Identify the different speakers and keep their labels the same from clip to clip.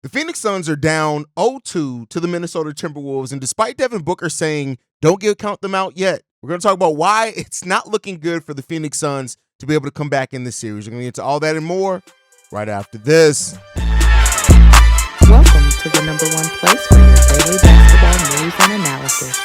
Speaker 1: The Phoenix Suns are down 0-2 to the Minnesota Timberwolves, and despite Devin Booker saying, don't count them out yet, we're going to talk about why it's not looking good for the Phoenix Suns to be able to come back in this series. We're going to get into all that and more right after this.
Speaker 2: Welcome to the number one place for your daily basketball news and analysis,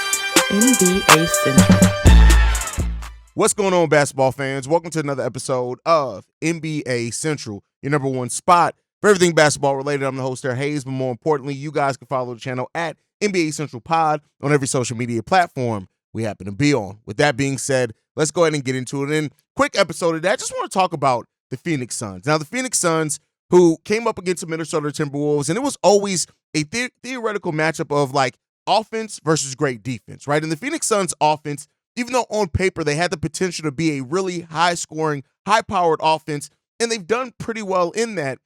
Speaker 2: NBA Central.
Speaker 1: What's going on, basketball fans? Welcome to another episode of NBA Central, your number one spot for everything basketball related. I'm the host there, Haize, but more importantly, you guys can follow the channel at NBA Central Pod on every social media platform we happen to be on. With that being said, let's go ahead and get into it. And quick episode of that, I just want to talk about the Phoenix Suns. Now, the Phoenix Suns, who came up against the Minnesota Timberwolves, and it was always a theoretical matchup of like offense versus great defense, right? And the Phoenix Suns offense, even though on paper they had the potential to be a really high-scoring, high-powered offense, and they've done pretty well in that,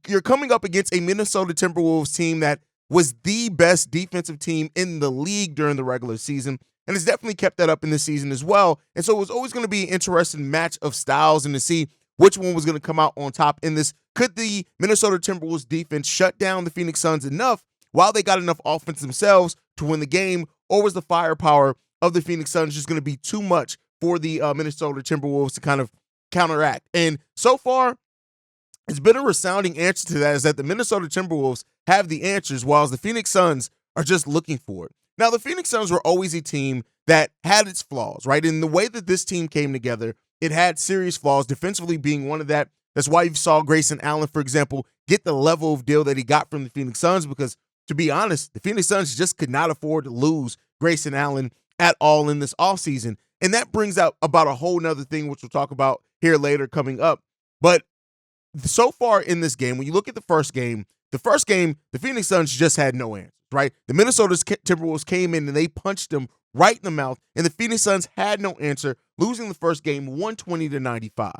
Speaker 1: you're coming up against a Minnesota Timberwolves team that was the best defensive team in the league during the regular season, and has definitely kept that up in this season as well. And so it was always going to be an interesting match of styles and to see which one was going to come out on top in this. Could the Minnesota Timberwolves defense shut down the Phoenix Suns enough while they got enough offense themselves to win the game, or was the firepower of the Phoenix Suns just going to be too much for the Minnesota Timberwolves to kind of counteract? And so far, it's been a resounding answer to that, is that the Minnesota Timberwolves have the answers, while the Phoenix Suns are just looking for it. Now, the Phoenix Suns were always a team that had its flaws, right? In the way that this team came together, it had serious flaws, defensively being one of that. That's why you saw Grayson Allen, for example, get the level of deal that he got from the Phoenix Suns, because to be honest, the Phoenix Suns just could not afford to lose Grayson Allen at all in this offseason. And that brings out about a whole nother thing, which we'll talk about here later coming up. But so far in this game, when you look at the first game, the Phoenix Suns just had no answers, right? The Minnesota Timberwolves came in and they punched them right in the mouth, and the Phoenix Suns had no answer, losing the first game 120-95.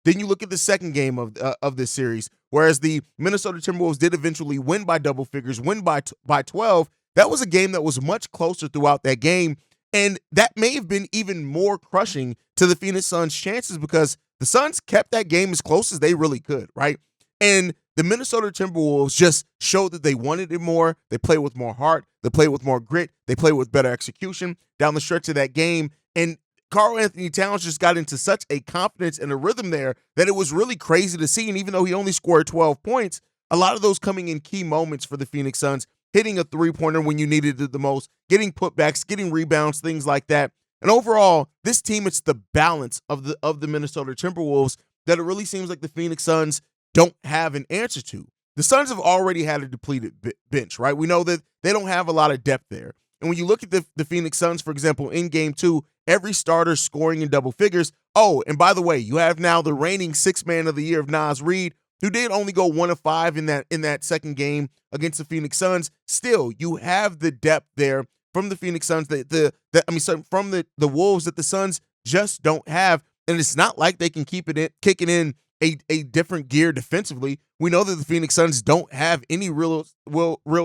Speaker 1: Then you look at the second game of this series, whereas the Minnesota Timberwolves did eventually win by double figures, win by 12. That was a game that was much closer throughout that game, and that may have been even more crushing to the Phoenix Suns' chances, because the Suns kept that game as close as they really could, right? And the Minnesota Timberwolves just showed that they wanted it more. They played with more heart. They played with more grit. They played with better execution down the stretch of that game. And Karl-Anthony Towns just got into such a confidence and a rhythm there that it was really crazy to see. And even though he only scored 12 points, a lot of those coming in key moments for the Phoenix Suns, hitting a three-pointer when you needed it the most, getting putbacks, getting rebounds, things like that. And overall, this team, it's the balance of the Minnesota Timberwolves that it really seems like the Phoenix Suns don't have an answer to. The Suns have already had a depleted bench, right? We know that they don't have a lot of depth there. And when you look at the Phoenix Suns, for example, in Game 2, every starter scoring in double figures. Oh, and by the way, you have now the reigning sixth man of the year of Naz Reid, who did only go 1 of 5 in that second game against the Phoenix Suns. Still, you have the depth there from the Phoenix Suns from the Wolves that the Suns just don't have. And it's not like they can keep it kicking in a different gear defensively. We know that the Phoenix Suns don't have any real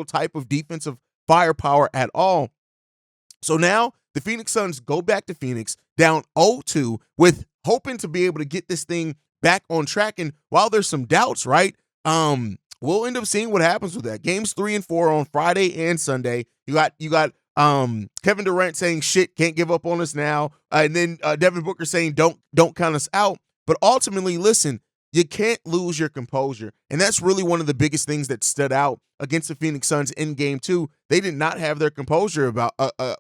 Speaker 1: type of defensive firepower at all. So now the Phoenix Suns go back to Phoenix down 0-2 with hoping to be able to get this thing back on track. And while there's some doubts, right, we'll end up seeing what happens with that. Games 3 and 4 on Friday and Sunday. You got Kevin Durant saying shit, can't give up on us now, and then Devin Booker saying don't count us out. But ultimately, listen, you can't lose your composure, and that's really one of the biggest things that stood out against the Phoenix Suns in Game 2. They did not have their composure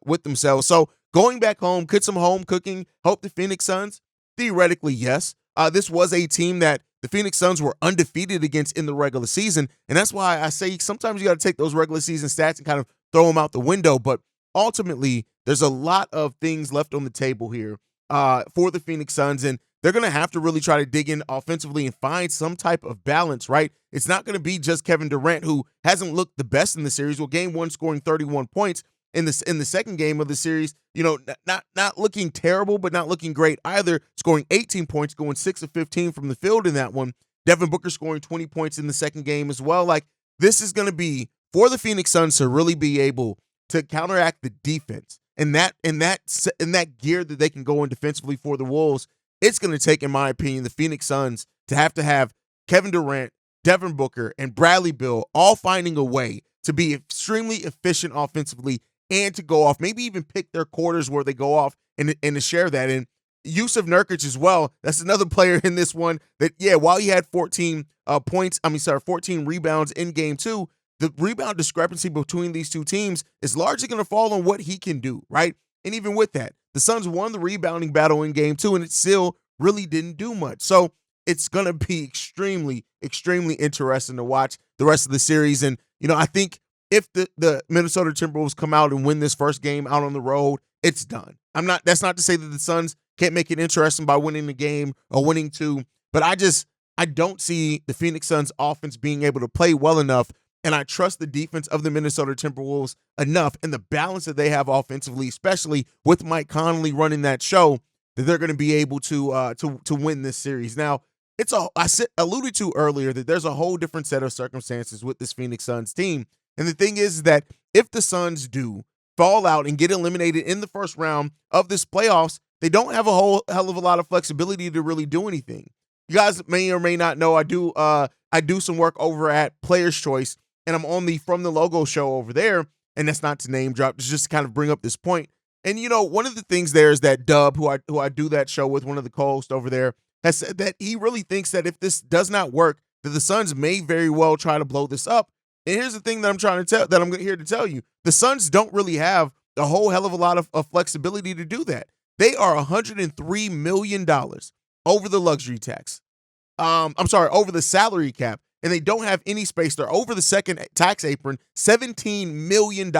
Speaker 1: with themselves. So going back home, could some home cooking help the Phoenix Suns? Theoretically, yes. This was a team that the Phoenix Suns were undefeated against in the regular season, and that's why I say sometimes you got to take those regular season stats and kind of throw them out the window. But ultimately, there's a lot of things left on the table here for the Phoenix Suns, and they're going to have to really try to dig in offensively and find some type of balance, right? It's not going to be just Kevin Durant, who hasn't looked the best in the series. Well, Game 1 scoring 31 points. In the second game of the series, not looking terrible, but not looking great either, scoring 18 points, going 6 of 15 from the field in that one. Devin Booker scoring 20 points in the second game as well. Like, this is going to be for the Phoenix Suns to really be able to counteract the defense and that gear that they can go in defensively for the Wolves. It's going to take, in my opinion, the Phoenix Suns to have Kevin Durant, Devin Booker, and Bradley Beal all finding a way to be extremely efficient offensively and to go off, maybe even pick their quarters where they go off and to share that. And Yusuf Nurkic as well. That's another player in this one that, yeah, while he had 14 14 rebounds in game 2, the rebound discrepancy between these two teams is largely going to fall on what he can do, right? And even with that, the Suns won the rebounding battle in game 2, and it still really didn't do much. So it's going to be extremely, extremely interesting to watch the rest of the series. And, I think if the Minnesota Timberwolves come out and win this first game out on the road, it's done. That's not to say that the Suns can't make it interesting by winning the game or winning 2, but I don't see the Phoenix Suns offense being able to play well enough, and I trust the defense of the Minnesota Timberwolves enough and the balance that they have offensively, especially with Mike Conley running that show, that they're going to be able to win this series. Now, alluded to earlier that there's a whole different set of circumstances with this Phoenix Suns team. And the thing is that if the Suns do fall out and get eliminated in the first round of this playoffs, they don't have a whole hell of a lot of flexibility to really do anything. You guys may or may not know I do some work over at Players Choice, and I'm on the From the Logo show over there. And that's not to name drop, it's just to kind of bring up this point. And one of the things there is that Dub, who I do that show with, one of the co-hosts over there, has said that he really thinks that if this does not work, that the Suns may very well try to blow this up. And here's the thing that I'm here to tell you: the Suns don't really have a whole hell of a lot of flexibility to do that. They are $103 million over the luxury tax. Over the salary cap, and they don't have any space. They're over the second tax apron, $17 million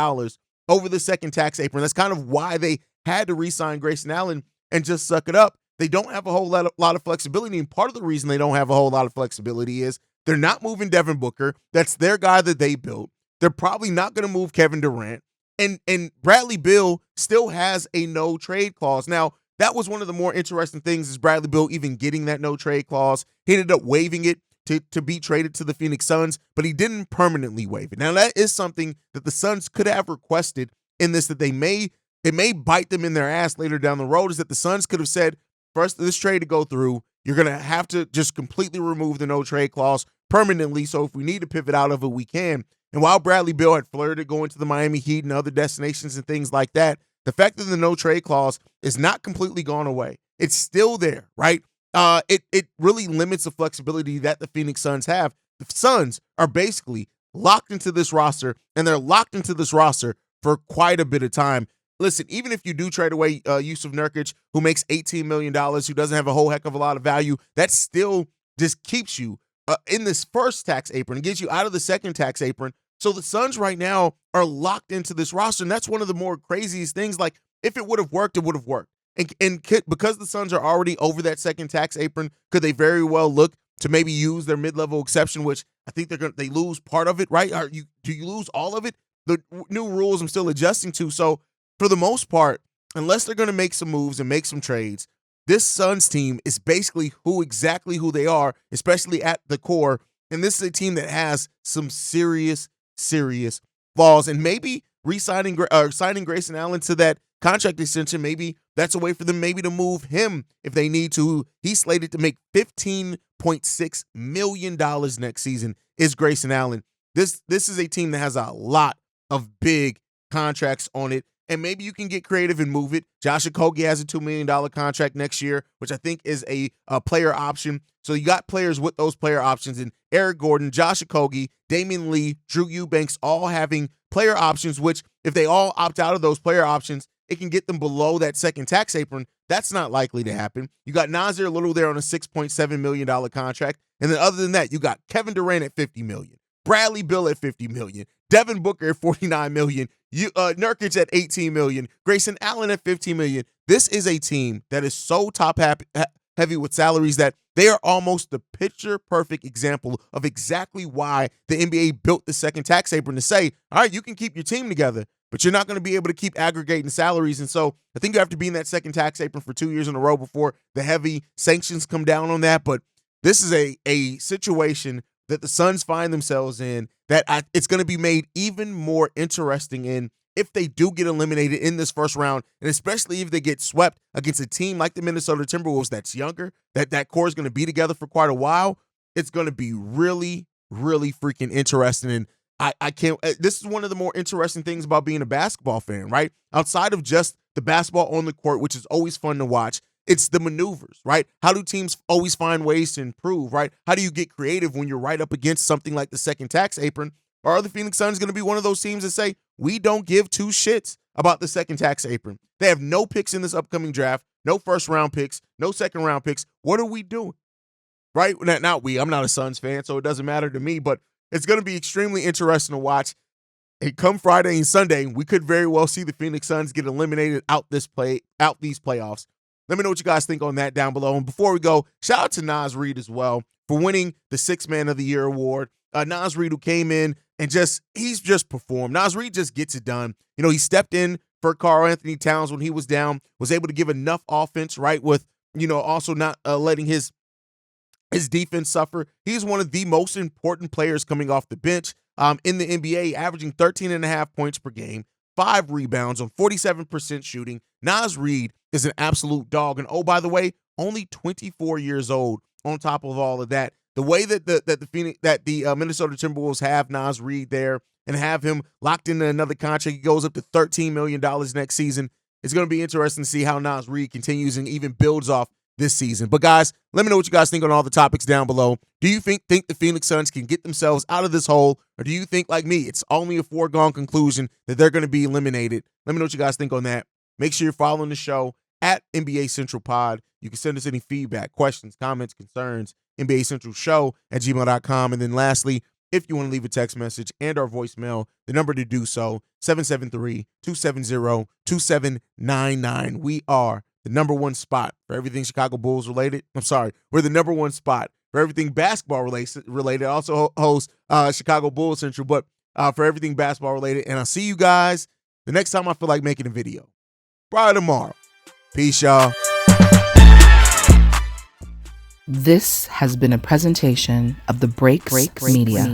Speaker 1: over the second tax apron. That's kind of why they had to re-sign Grayson Allen and just suck it up. They don't have a whole lot of flexibility, and part of the reason they don't have a whole lot of flexibility is they're not moving Devin Booker. That's their guy that they built. They're probably not going to move Kevin Durant, and Bradley Beal still has a no-trade clause. Now, that was one of the more interesting things is Bradley Beal even getting that no-trade clause. He ended up waiving it to be traded to the Phoenix Suns, but he didn't permanently waive it. Now, that is something that the Suns could have requested in this, that it may bite them in their ass later down the road, is that the Suns could have said, first, this trade to go through, you're going to have to just completely remove the no-trade clause permanently, so if we need to pivot out of it, we can. And while Bradley Beal had flirted going to the Miami Heat and other destinations and things like that, the fact that the no-trade clause is not completely gone away. It's still there, right? It really limits the flexibility that the Phoenix Suns have. The Suns are basically locked into this roster, and they're locked into this roster for quite a bit of time. Listen, even if you do trade away Yusuf Nurkic, who makes $18 million, who doesn't have a whole heck of a lot of value, that still just keeps you in this first tax apron and gets you out of the second tax apron. So the Suns right now are locked into this roster, and that's one of the more craziest things. Like, if it would have worked, it would have worked. And because the Suns are already over that second tax apron, could they very well look to maybe use their mid-level exception, which I think they lose part of it, right? Do you lose all of it? The new rules I'm still adjusting to. So for the most part, unless they're going to make some moves and make some trades, this Suns team is basically exactly who they are, especially at the core. And this is a team that has some serious flaws. And maybe signing Grayson Allen to that contract extension, maybe that's a way for them maybe to move him if they need to. He's slated to make $15.6 million next season, is Grayson Allen. This is a team that has a lot of big contracts on it, and maybe you can get creative and move it. Josh Okogie has a $2 million contract next year, which I think is a player option. So you got players with those player options, and Eric Gordon, Josh Okogie, Damian Lee, Drew Eubanks, all having player options, which if they all opt out of those player options, it can get them below that second tax apron. That's not likely to happen. You got Nasir Little there on a $6.7 million contract. And then other than that, you got Kevin Durant at $50 million, Bradley Beal at $50 million, Devin Booker at $49 million, Nurkic at $18 million, Grayson Allen at $15 million. This is a team that is so top heavy with salaries that they are almost the picture-perfect example of exactly why the NBA built the second tax apron, to say, all right, you can keep your team together, but you're not going to be able to keep aggregating salaries. And so I think you have to be in that second tax apron for 2 years in a row before the heavy sanctions come down on that. But this is a situation that the Suns find themselves in that it's going to be made even more interesting in if they do get eliminated in this first round, and especially if they get swept against a team like the Minnesota Timberwolves that's younger, that core is going to be together for quite a while. It's going to be really, really freaking interesting. And I can't, this is one of the more interesting things about being a basketball fan, right? Outside of just the basketball on the court, which is always fun to watch, it's the maneuvers, right? How do teams always find ways to improve, right? How do you get creative when you're right up against something like the second tax apron? Or are the Phoenix Suns going to be one of those teams that say, we don't give two shits about the second tax apron? They have no picks in this upcoming draft, no first round picks, no second round picks. What are we doing? Right? Not we. I'm not a Suns fan, so it doesn't matter to me, but it's going to be extremely interesting to watch. And come Friday and Sunday, we could very well see the Phoenix Suns get eliminated out these playoffs. Let me know what you guys think on that down below. And before we go, shout out to Naz Reid as well for winning the Sixth Man of the Year award. Naz Reid, who came in and he's just performed. Naz Reid just gets it done. You know, he stepped in for Karl Anthony Towns when he was down, was able to give enough offense, right, with, you know, also not letting his defense suffer. He's one of the most important players coming off the bench in the NBA, averaging 13.5 points per game, 5 rebounds on 47% shooting. Naz Reid is an absolute dog. And oh, by the way, only 24 years old. On top of all of that, the way that the Minnesota Timberwolves have Naz Reid there and have him locked into another contract, he goes up to $13 million next season. It's going to be interesting to see how Naz Reid continues and even builds off this season. But guys, let me know what you guys think on all the topics down below. Do you think the Phoenix Suns can get themselves out of this hole? Or do you think, like me, it's only a foregone conclusion that they're going to be eliminated? Let me know what you guys think on that. Make sure you're following the show at NBA Central Pod. You can send us any feedback, questions, comments, concerns, NBA Central Show at gmail.com. And then lastly, if you want to leave a text message and our voicemail, the number to do so, 773-270-2799. We are the number one spot for everything Chicago Bulls related. We're the number one spot for everything basketball related. I also host Chicago Bulls Central, but for everything basketball related. And I'll see you guys the next time I feel like making a video. Probably tomorrow. Peace, y'all.
Speaker 2: This has been a presentation of the Breaks Media.